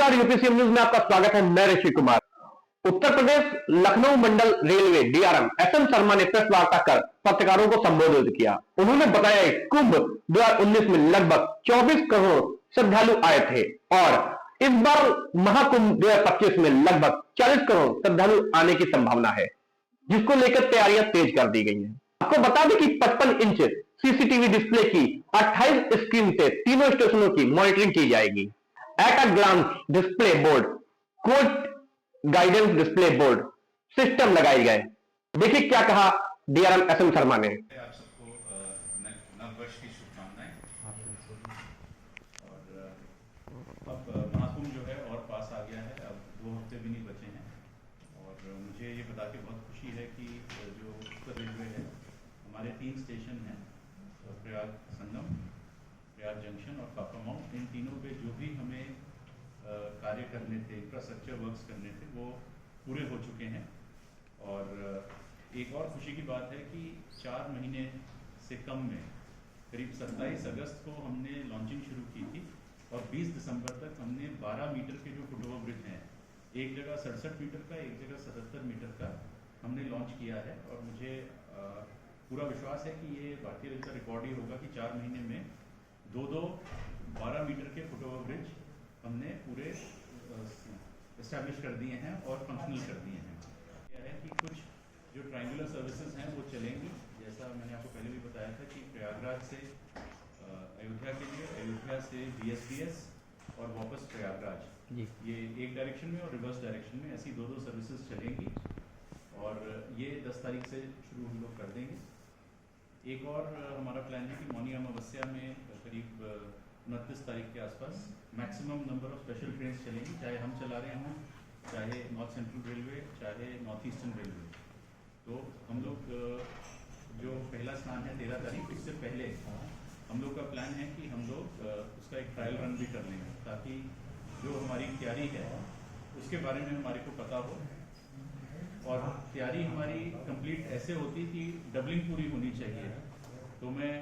नमस्कार, यूपीसीएम न्यूज में आपका स्वागत है। मैं ऋषि कुमार। उत्तर प्रदेश लखनऊ मंडल रेलवे डीआरएम एसएम शर्मा ने प्रेस वार्ता कर पत्रकारों को संबोधित किया। उन्होंने बताया कि कुंभ 2019 में लगभग 24 करोड़ श्रद्धालु आए थे और इस बार महाकुंभ 2025 में लगभग 40 करोड़ श्रद्धालु आने की संभावना है, जिसको लेकर तैयारियां तेज कर दी गई हैं। आपको बता दें कि 55 इंच सीसीटीवी डिस्प्ले की 28 स्क्रीन से तीनों स्टेशनों की मॉनिटरिंग की जाएगी। At a glance display board, coach guidance display board system लगाए गए। देखिए क्या कहा डीआरएम एसएम शर्मा ने। आप सबको नववर्ष की शुभकामनाएं। और अब महाकुंभ जो है और पास आ गया है, अब 2 हफ्ते भी नहीं बचे हैं। और मुझे ये बता के बहुत खुशी है कि जो उत्तर रेलवे है, हमारे 3 स्टेशन हैं, प्रयाग संगम, प्रयाग जंक्शन और फाफामाऊ। इन तीनों पे जो भी हमें कार्य करने थे, इंफ्रास्ट्रक्चर वर्क्स करने थे, वो पूरे हो चुके हैं। और एक और खुशी की बात है कि 4 महीने से कम में करीब 27 अगस्त को हमने लॉन्चिंग शुरू की थी और 20 दिसंबर तक हमने 12 मीटर के जो फुटओवर ब्रिज हैं, एक जगह 67 मीटर का, एक जगह 77 मीटर का हमने लॉन्च किया है। और मुझे पूरा विश्वास है कि ये भारतीय रेल का रिकॉर्ड ही होगा कि 4 महीने में 2 12 मीटर के फुटओवर ब्रिज हमने पूरे एस्टैब्लिश कर दिए हैं और फंक्शनल कर दिए हैं। क्या है कि कुछ जो ट्रायंगुलर सर्विसेज हैं वो चलेंगी, जैसा मैंने आपको पहले भी बताया था कि प्रयागराज से अयोध्या के लिए, अयोध्या से बीएसबीएस और वापस प्रयागराज, ये एक डायरेक्शन में और रिवर्स डायरेक्शन में ऐसी 2 सर्विसेज चलेंगी। और ये 10 तारीख से शुरू हम लोग कर देंगे। एक और हमारा प्लान है कि मौनी अमावस्या में करीब 29 तारीख के आसपास maximum number of special train चलेंगी, चाहे हम चला रहे हों, चाहे नॉर्थ सेंट्रल रेलवे, चाहे नॉर्थ ईस्टर्न रेलवे। तो हम लोग जो पहला स्नान है 13 तारीख, उससे पहले हम लोग का प्लान है कि हम लोग उसका एक ट्रायल रन भी कर लेंगे, ताकि जो हमारी तैयारी है उसके बारे में हमारे को पता हो। और तैयारी हमारी कंप्लीट ऐसे होती कि डबलिंग पूरी होनी चाहिए। तो मैं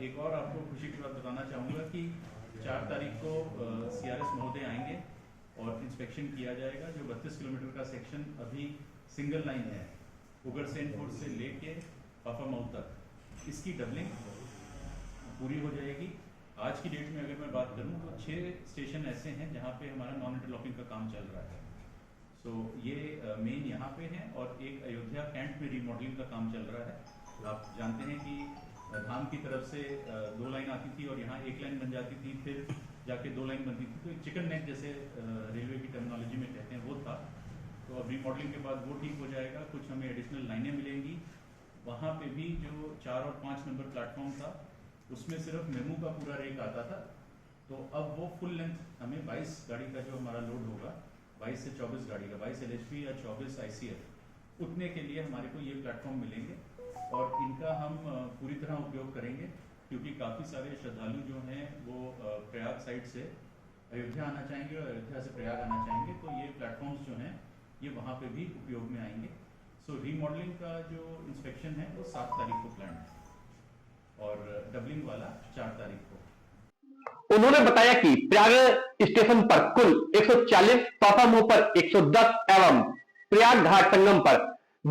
एक और आपको खुशी की बात बताना चाहूँगा कि 4 तारीख को सीआरएस महोदय आएंगे और इंस्पेक्शन किया जाएगा। जो 32 किलोमीटर का सेक्शन अभी सिंगल लाइन है, उगरसेन फोर्ट से लेके फाफामाऊ तक, इसकी डबलिंग पूरी हो जाएगी। आज की डेट में अगर मैं बात करूँ तो 6 स्टेशन ऐसे हैं जहाँ पे हमारा नॉन इंटरलॉकिंग का काम चल रहा है। सो ये मेन यहाँ पे है। और एक अयोध्या कैंट में रीमॉडलिंग का काम चल रहा है। आप जानते हैं कि धाम की तरफ से 2 लाइन आती थी और यहाँ 1 लाइन बन जाती थी, फिर जाके 2 लाइन बनती थी। तो एक चिकन नेक जैसे रेलवे की टर्मिनोलॉजी में कहते हैं, वो था। तो अब रीमॉडलिंग के बाद वो ठीक हो जाएगा, कुछ हमें एडिशनल लाइनें मिलेंगी। वहाँ पे भी जो 4 और 5 नंबर प्लेटफॉर्म था, उसमें सिर्फ मेमू का पूरा रेक आता था। तो अब वो फुल लेंथ हमें 22 गाड़ी का जो हमारा लोड होगा, 22 से 24 गाड़ी का, 22 एलएचपी या 24 आईसीएफ, उतने के लिए हमारे को ये प्लेटफॉर्म मिलेंगे। और इनका हम पूरी तरह उपयोग करेंगे, क्योंकि काफ़ी सारे श्रद्धालु जो हैं वो प्रयाग साइड से अयोध्या आना चाहेंगे और अयोध्या से प्रयाग आना चाहेंगे। तो ये प्लेटफॉर्म्स जो हैं ये वहाँ पे भी उपयोग में आएंगे। सो रीमॉडलिंग का जो इंस्पेक्शन है वो 7 तारीख को प्लान है और डबलिंग वाला 4 तारीख को। उन्होंने बताया कि प्रयाग स्टेशन पर कुल 140, फाफामाऊ पर 110 एवं प्रयाग घाट संगम पर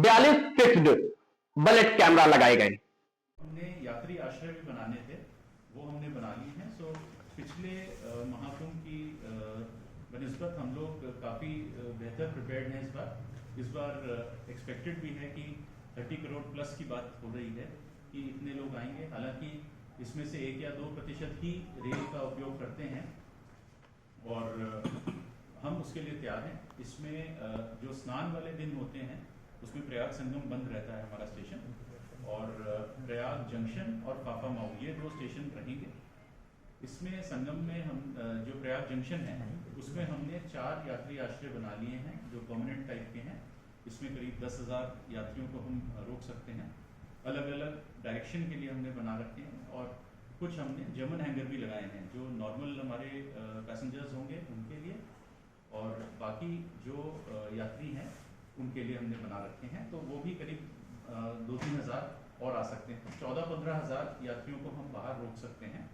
42 फिक्स्ड बलेट कैमरा लगाए गए। हमने यात्री आश्रय भी बनाने थे, वो हमने बना लिए हैं। सो पिछले महाकुंभ की बनिस्बत हम लोग काफ़ी बेहतर प्रिपेयर्ड हैं इस बार एक्सपेक्टेड भी है कि 30 करोड़ प्लस की बात हो रही है कि इतने लोग आएंगे। हालांकि इसमें से 1 या 2% ही रेल का उपयोग करते हैं और हम उसके लिए तैयार हैं। इसमें जो स्नान वाले दिन होते हैं उसमें प्रयाग संगम बंद रहता है हमारा स्टेशन, और प्रयाग जंक्शन और फाफामाऊ ये 2 स्टेशन रहेंगे। इसमें संगम में हम जो प्रयाग जंक्शन है उसमें हमने 4 यात्री आश्रय बना लिए हैं जो परमानेंट टाइप के हैं। इसमें करीब 10,000 यात्रियों को हम रोक सकते हैं। अलग अलग डायरेक्शन के लिए हमने बना रखे हैं और कुछ हमने जर्मन हैंगर भी लगाए हैं जो नॉर्मल हमारे पैसेंजर्स होंगे उनके लिए, और बाकी जो यात्री हैं उनके लिए हमने बना रखे हैं। तो वो भी करीब 2-3 हज़ार और आ सकते हैं। 14-15 हज़ार यात्रियों को हम बाहर रोक सकते हैं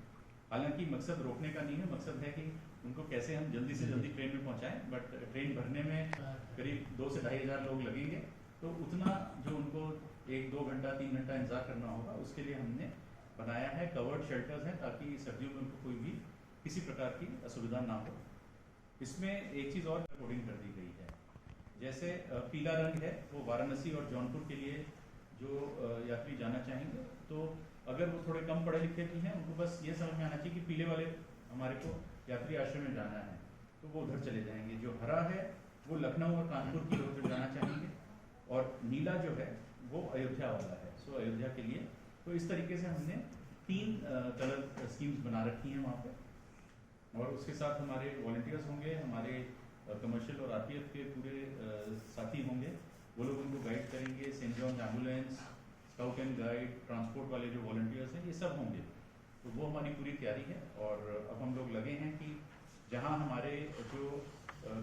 हालांकि मकसद रोकने का नहीं है, मकसद है कि उनको कैसे हम जल्दी से जल्दी ट्रेन में पहुंचाएं, बट ट्रेन भरने में करीब 2 से 2,500 लोग लगेंगे, तो उतना जो उनको 1-2 घंटा 3 घंटा इंतजार करना होगा, उसके लिए हमने बनाया है कवर्ड शेल्टर्स हैं, ताकि सर्दियों में उनको कोई भी किसी प्रकार की असुविधा ना हो। इसमें एक चीज़ और कोडिंग कर दी गई है, जैसे पीला रंग है वो वाराणसी और जौनपुर के लिए जो यात्री जाना चाहेंगे, तो अगर वो थोड़े कम पढ़े लिखे भी हैं, उनको बस ये समझ में आना चाहिए कि पीले वाले हमारे को यात्री आश्रम में जाना है, तो वो उधर चले जाएंगे। जो हरा है वो लखनऊ और कानपुर की ओर जाना चाहेंगे, और नीला जो है वो अयोध्या वाला है, सो अयोध्या के लिए। तो इस तरीके से हमने 3 कलर स्कीम्स बना रखी हैं वहाँ पे, और उसके साथ हमारे वॉलंटियर्स होंगे, हमारे कमर्शियल और आरपीएफ के पूरे साथी होंगे, वो लोग उनको गाइड करेंगे। Saint John's Ambulance, scout and guide, transport वाले जो वॉलंटियर्स हैं, ये सब होंगे। तो वो हमारी पूरी तैयारी है, और अब हम लोग लगे हैं कि जहाँ हमारे जो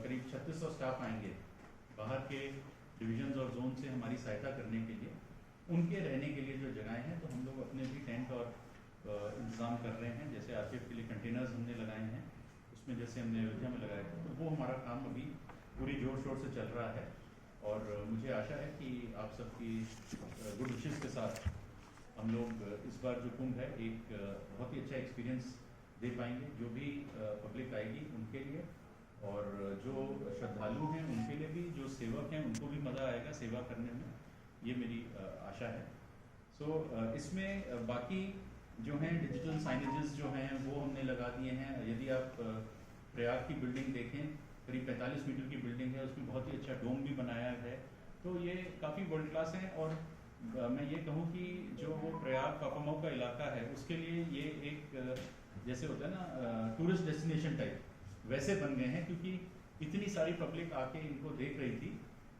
करीब 3600 स्टाफ आएंगे बाहर के डिविजन्स और जोन से हमारी सहायता करने के लिए, उनके रहने के लिए जो जगहें हैं, तो हम लोग अपने भी टेंट और इंतज़ाम कर रहे हैं। जैसे आरपीएफ के लिए कंटेनर्स हमने लगाए हैं, उसमें जैसे हमने अयोध्या में लगाए थे, तो वो हमारा काम अभी पूरी जोर शोर से चल रहा है। और मुझे आशा है कि आप सबकी गुड विशेस के साथ हम लोग इस बार जो कुंभ है एक बहुत ही अच्छा एक्सपीरियंस दे पाएंगे, जो भी पब्लिक आएगी उनके लिए, और जो श्रद्धालु हैं उनके लिए भी, जो सेवक हैं उनको भी मज़ा आएगा सेवा करने में, ये मेरी आशा है। सो इसमें बाकी जो हैं डिजिटल साइनेजेस जो हैं वो हमने लगा दिए हैं। यदि आप प्रयाग की बिल्डिंग देखें, करीब 45 मीटर की बिल्डिंग है, उसमें बहुत ही अच्छा डोम भी बनाया है, तो ये काफ़ी वर्ल्ड क्लास है। और मैं ये कहूँ कि जो वो प्रयाग पापामाऊ का इलाका है, उसके लिए ये एक जैसे होता है ना टूरिस्ट डेस्टिनेशन टाइप, वैसे बन गए हैं, क्योंकि इतनी सारी पब्लिक आके इनको देख रही थी,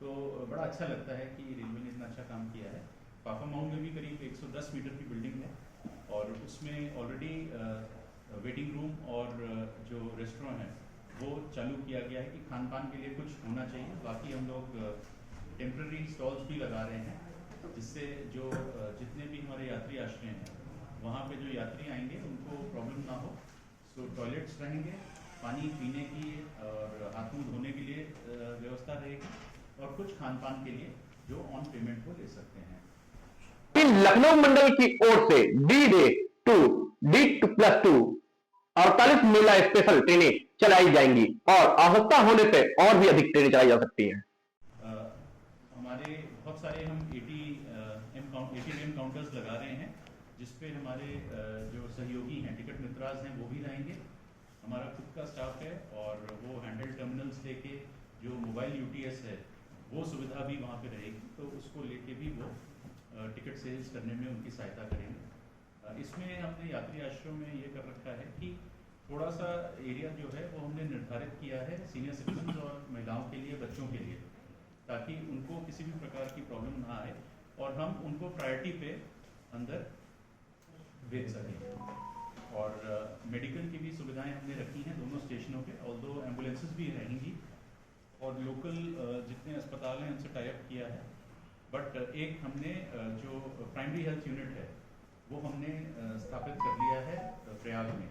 तो बड़ा अच्छा लगता है कि रेलवे ने इतना अच्छा काम किया है। पापामाऊ में भी करीब 110 मीटर की बिल्डिंग है, और उसमें ऑलरेडी वेटिंग रूम और जो रेस्टोरेंट है वो चालू किया गया है कि खान पान के लिए कुछ होना चाहिए। बाकी हम लोग टेम्प्रेरी स्टॉल्स भी लगा रहे हैं, जिससे जो जितने भी हमारे यात्री आश्रय हैं, वहाँ पे जो यात्री आएंगे उनको प्रॉब्लम ना हो। सो टॉयलेट्स रहेंगे, पानी पीने की और हाथ मुंह धोने के लिए व्यवस्था रहेगी, और कुछ खान पान के लिए जो ऑन पेमेंट को ले सकते हैं। लखनऊ मंडल की ओर से D-Day 2, D+2 48 मेला स्पेशल ट्रेनें चलाई जाएंगी, और आवश्यकता होने पे और भी अधिक ट्रेनें चलाई जा सकती हैं। हमारे बहुत सारे हम 80M काउंटर्स लगा रहे हैं, जिसपे हमारे जो सहयोगी हैं, टिकट मित्राज हैं, वो भी रहेंगे। हमारा खुद का स्टाफ है, और वो हैंडल टर्मिनल्स लेके जो मोबाइल UTS है वो सुविधा भी वहाँ पे रहेगी, तो उसको लेके भी वो टिकट सेल्स करने में उनकी सहायता करेंगे। इसमें हमने यात्री आश्रम में ये कर रखा है कि थोड़ा सा एरिया जो है वो हमने निर्धारित किया है सीनियर सिटीजन और महिलाओं के लिए, बच्चों के लिए, ताकि उनको किसी भी प्रकार की प्रॉब्लम ना आए, और हम उनको प्रायोरिटी पे अंदर भेज सकें। और मेडिकल की भी सुविधाएं हमने रखी हैं दोनों स्टेशनों पे, ऑल्दो एम्बुलेंसेस भी रहेंगी, और लोकल जितने अस्पताल हैं उनसे टाई अप किया है। बट एक हमने जो प्राइमरी हेल्थ यूनिट है वो हमने स्थापित कर लिया है प्रयाग में,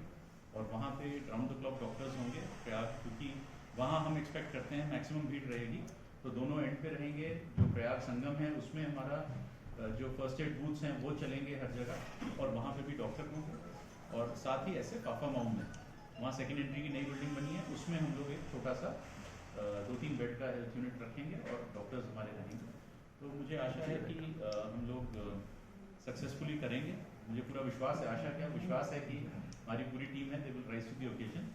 और वहाँ पे राउंड द क्लॉक डॉक्टर्स होंगे प्रयाग, क्योंकि वहाँ हम एक्सपेक्ट करते हैं मैक्सिमम भीड़ रहेगी, तो दोनों एंड पे रहेंगे। जो प्रयाग संगम है उसमें हमारा जो फर्स्ट एड बूथ्स हैं वो चलेंगे हर जगह, और वहाँ पे भी डॉक्टर होंगे। और साथ ही ऐसे पापामाऊ में वहाँ सेकेंड एंट्री की नई बिल्डिंग बनी है, उसमें हम लोग एक छोटा सा 2-3 बेड का हेल्थ यूनिट रखेंगे, और डॉक्टर्स हमारे रहेंगे। तो मुझे आशा है कि हम लोग सक्सेसफुली करेंगे। मुझे पूरा विश्वास है, आशा क्या विश्वास है कि हमारी पूरी टीम है, they will rise to the occasion,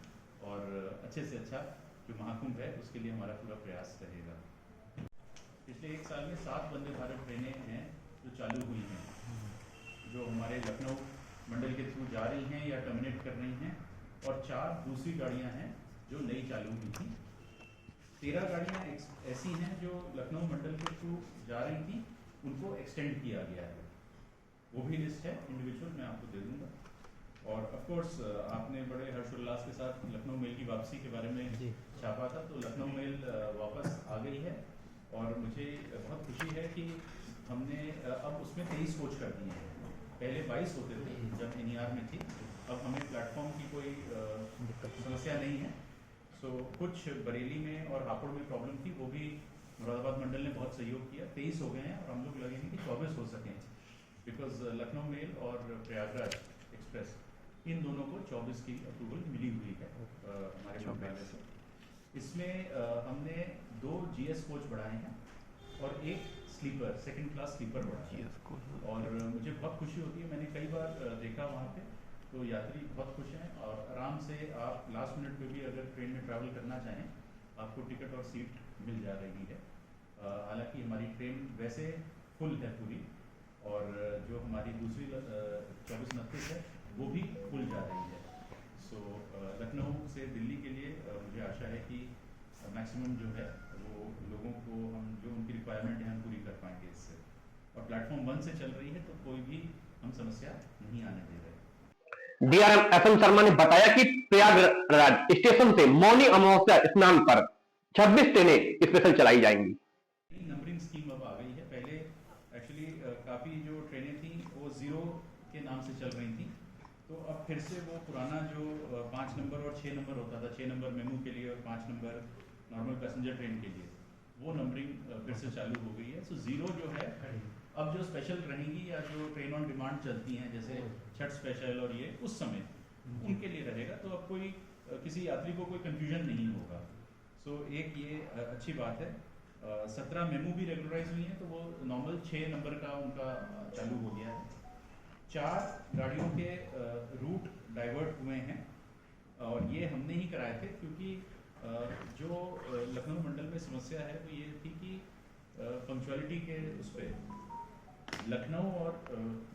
और अच्छे से अच्छा जो महाकुंभ है उसके लिए हमारा पूरा प्रयास रहेगा। पिछले 1 साल में 7 वंदे भारत ट्रेनें हैं जो चालू हुई हैं, जो हमारे लखनऊ मंडल के थ्रू जा रही हैं या टर्मिनेट कर रही हैं, और 4 दूसरी गाड़ियां हैं जो नई चालू हुई थी। 13 गाड़ियां ऐसी हैं जो लखनऊ मंडल के थ्रू जा रही थी, उनको एक्सटेंड किया गया है। वो भी लिस्ट है इंडिविजुअल, मैं आपको दे दूंगा। और ऑफ कोर्स आपने बड़े हर्षोल्लास के साथ लखनऊ मेल की वापसी के बारे में छापा था, तो लखनऊ मेल वापस आ गई है, और मुझे बहुत खुशी है कि हमने अब उसमें 23 कोच कर दिए हैं। पहले 22 होते थे जब NER में थी, अब हमें प्लेटफॉर्म की कोई समस्या नहीं है। सो कुछ बरेली में और हापुड़ में प्रॉब्लम थी, वो भी मुरादाबाद मंडल ने बहुत सहयोग किया। 23 हो गए हैं और हम लोग लगेंगे कि 24 हो सकें, बिकॉज लखनऊ मेल और प्रयागराज एक्सप्रेस इन दोनों को 24 की अप्रूवल मिली हुई है हमारे मंत्रालय से। इसमें हमने 2 GS कोच बढ़ाए हैं और एक स्लीपर सेकंड क्लास स्लीपर बढ़ाया है। और मुझे बहुत खुशी होती है, मैंने कई बार देखा वहाँ पे, तो यात्री बहुत खुश हैं और आराम से आप लास्ट मिनट पे भी अगर ट्रेन में ट्रैवल करना चाहें, आपको टिकट और सीट मिल जा रही है। हालांकि हमारी ट्रेन वैसे फुल है पूरी, और जो हमारी दूसरी 24-29 है वो भी फुल जा रही है। सो लखनऊ से दिल्ली के लिए मुझे आशा है कि मैक्सिमम जो है वो लोगों को हम जो उनकी रिक्वायरमेंट है हम पूरी कर पाएंगे इससे। और प्लेटफॉर्म 1 से चल रही है तो कोई भी हम समस्या नहीं आने दे रहे। डीआरएम एसएम शर्मा ने बताया कि प्रयागराज स्टेशन से मौनी अमावस्या स्नान पर 26 ट्रेनें स्पेशल चलाई जाएंगी। नंबरिंग स्कीम अब आ गई है। पहले एक्चुअली काफ़ी जो ट्रेनें थी वो 0 के नाम से चल रही थी, तो अब फिर से वो पुराना जो 5 नंबर और 6 नंबर होता था, 6 नंबर मेमू के लिए और 5 नंबर नॉर्मल पैसेंजर ट्रेन के लिए, वो नंबरिंग फिर से चालू हो गई है। सो 0 जो है अब जो स्पेशल रहेंगी या जो ट्रेन ऑन डिमांड चलती हैं जैसे छठ स्पेशल और ये उस समय उनके लिए रहेगा, तो अब कोई किसी यात्री को कोई कंफ्यूजन नहीं होगा। सो एक ये अच्छी बात है। 17 मेमू भी रेगुलराइज हुई हैं, तो वो नॉर्मल 6 नंबर का उनका चालू हो गया है। 4 गाड़ियों के रूट डाइवर्ट हुए हैं और ये हमने ही कराए थे, क्योंकि जो लखनऊ मंडल में समस्या है वो ये थी कि पंक्चुअलिटी के उस पर लखनऊ और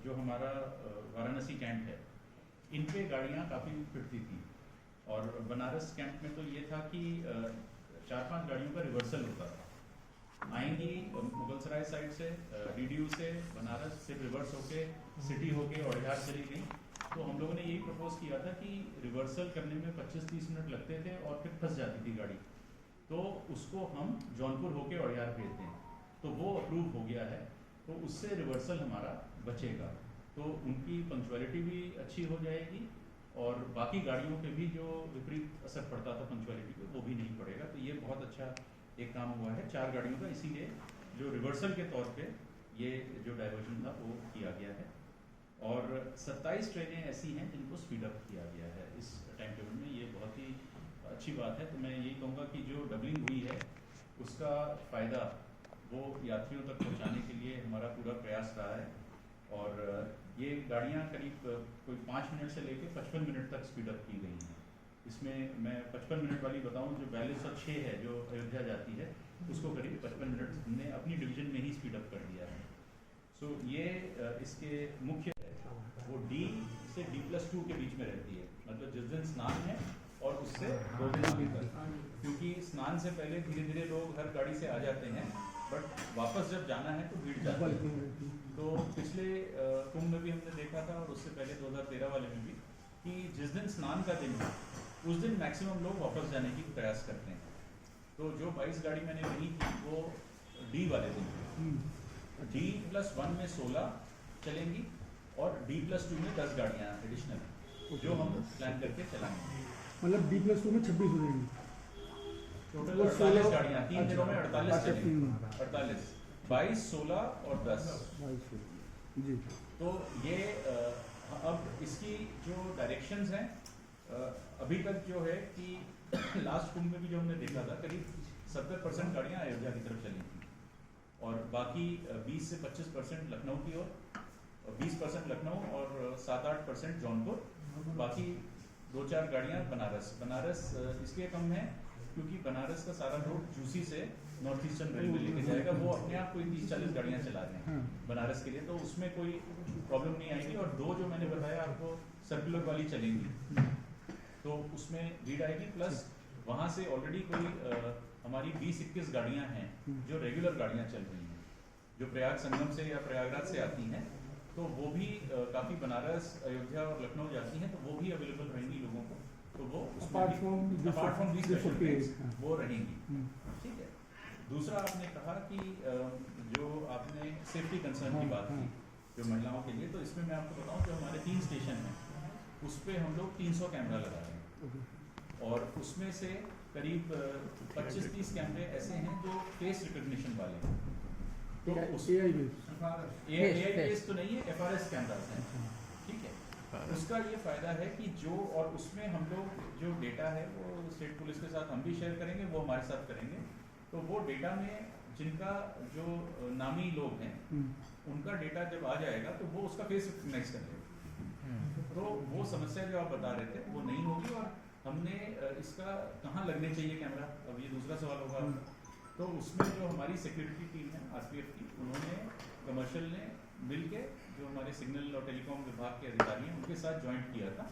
जो हमारा वाराणसी कैंट है इन पे गाड़ियाँ काफ़ी फिरती थी, और बनारस कैंट में तो ये था कि 4-5 गाड़ियों का रिवर्सल होता था। आएंगी मुगलसराय साइड से, DDU से, बनारस से रिवर्स होके सिटी होके औड़िहार चली गई। तो हम लोगों ने यही प्रपोज किया था कि रिवर्सल करने में 25-30 मिनट लगते थे और फिर फंस जाती थी गाड़ी, तो उसको हम जौनपुर होके औड़िहार भेजते हैं, तो वो अप्रूव हो गया है। तो उससे रिवर्सल हमारा बचेगा, तो उनकी पंक्चुअलिटी भी अच्छी हो जाएगी और बाकी गाड़ियों पे भी जो विपरीत असर पड़ता था पंक्चुअलिटी पे वो भी नहीं पड़ेगा। तो ये बहुत अच्छा एक काम हुआ है 4 गाड़ियों का, इसीलिए जो रिवर्सल के तौर पे ये जो डाइवर्जन था वो किया गया है। और 27 ट्रेनें ऐसी हैं जिनको स्पीड अप किया गया है इस टाइम टेबल में, ये बहुत ही अच्छी बात है। तो मैं यही कहूँगा कि जो डबलिंग हुई है उसका फ़ायदा वो यात्रियों तक पहुँचाने के लिए हमारा पूरा प्रयास रहा है। और ये गाड़ियाँ करीब कोई 5 मिनट से लेकर 55 मिनट तक स्पीड अप की गई हैं। इसमें मैं 55 मिनट वाली बताऊं, जो 4206 है जो अयोध्या जाती है उसको करीब 55 मिनट हमने अपनी डिवीजन में ही स्पीड अप कर दिया है। सो ये इसके मुख्य वो D से D+2 के बीच में रहती है, मतलब जिस दिन स्नान है और उससे 2 दिन आगे तक, क्योंकि स्नान से पहले धीरे धीरे लोग हर गाड़ी से आ जाते हैं, बट वापस जब जाना है तो भीड़ जाती है। तो पिछले कुंभ में भी हमने देखा था और उससे पहले 2013 वाले में भी, कि जिस दिन स्नान का दिन है उस दिन मैक्सिमम लोग वापस जाने की प्रयास करते हैं। तो जो 22 गाड़ी मैंने ली थी वो D वाले दिन थी। D+1 में 16 चलेंगी और D+2 में 10 गाड़ियाँ एडिशनल जो हम प्लान करके चलाएंगे। मतलब D+2 में 26 हो जाएंगी टोटल 48 गाड़ियाँ 3 दिनों में 48 चलेंगी। 48, 22, 16 और 10 जी। तो ये अब इसकी जो डायरेक्शंस हैं अभी तक जो है कि लास्ट कुंभ में भी जो हमने देखा था करीब 70% गाड़ियाँ अयोध्या की तरफ चली थी और बाकी 20 से 25% लखनऊ की ओर, 20% लखनऊ और 7-8% जौनपुर, बाकी 2-4 गाड़ियाँ बनारस इसलिए कम है क्योंकि बनारस का सारा रोड जूसी से नॉर्थ ईस्टर्न रेलवे लेके जाएगा, वो अपने आप कोई 30-40 गाड़ियाँ चला रहे हैं बनारस के लिए, तो उसमें कोई प्रॉब्लम नहीं आएगी। और 2 जो मैंने बताया आपको सर्कुलर वाली चलेंगी तो उसमें लीड आएगी, प्लस वहाँ से ऑलरेडी कोई हमारी 20-21 गाड़ियाँ हैं जो रेगुलर गाड़ियाँ चल रही हैं जो प्रयाग संगम से या प्रयागराज से आती हैं, तो वो भी काफ़ी बनारस, अयोध्या और लखनऊ जाती हैं, तो वो भी अवेलेबल रहेंगी लोगों को, तो वो अपार्ट फ्रॉम वो रहेंगी। ठीक है। दूसरा आपने कहा कि जो आपने सेफ्टी कंसर्न की बात की जो महिलाओं के लिए, तो इसमें मैं आपको बताऊं जो हमारे 3 स्टेशन हैं उस पर हम लोग 300 कैमरा लगा रहे हैं ओके और उसमें से करीब 25-30 कैमरे ऐसे हैं जो फेस रिकॉग्निशन वाले हैं। तो उस AI बेस AI बेस तो नहीं है, FRS कैमरास हैं, ठीक है। उसका ये फायदा है कि जो और उसमें हम लोग जो डेटा है वो स्टेट पुलिस के साथ हम भी शेयर करेंगे, वो हमारे साथ करेंगे। तो वो डेटा में जिनका जो नामी लोग हैं उनका डेटा जब आ जाएगा तो वो उसका फेस रिकॉग्नाइज कर लेगा। तो वो समस्या जो आप बता रहे थे वो नहीं होगी। और हमने इसका कहाँ लगने चाहिए कैमरा, अब ये दूसरा सवाल होगा। तो उसमें जो हमारी सिक्योरिटी टीम है RPF की, उन्होंने कमर्शियल ने मिलके जो हमारे सिग्नल और टेलीकॉम विभाग के अधिकारी हैं उनके साथ ज्वाइंट किया था,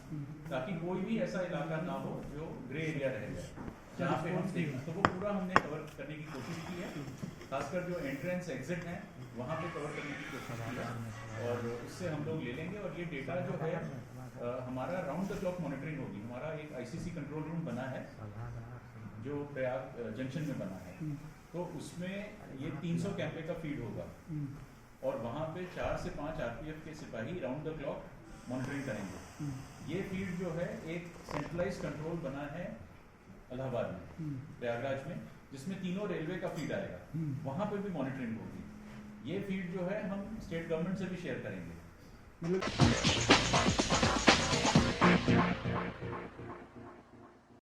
ताकि कोई भी ऐसा इलाका ना हो जो ग्रे एरिया रह जाए जहाँ पे हम देखें। तो वो पूरा हमने कवर करने की कोशिश की है, खासकर जो एंट्रेंस एग्जिट हैं वहाँ पे कवर करने की कोशिश की है और उससे हम लोग ले लेंगे। और ये डेटा जो है हमारा राउंड द क्लॉक मॉनिटरिंग होगी। हमारा एक ICC कंट्रोल रूम बना है जो प्रयाग जंक्शन में बना है, तो उसमें ये 300 कैमरे का फीड होगा और वहाँ पे 4 से 5 RPF के सिपाही राउंड द क्लॉक मॉनिटरिंग करेंगे। ये फीड जो है एक सेंट्रलाइज कंट्रोल बना है इलाहाबाद में, प्रयागराज में, जिसमें तीनों रेलवे का फीड आएगा, वहाँ पे भी मॉनिटरिंग होगी। ये फीड जो है हम स्टेट गवर्नमेंट से भी शेयर करेंगे। मतलब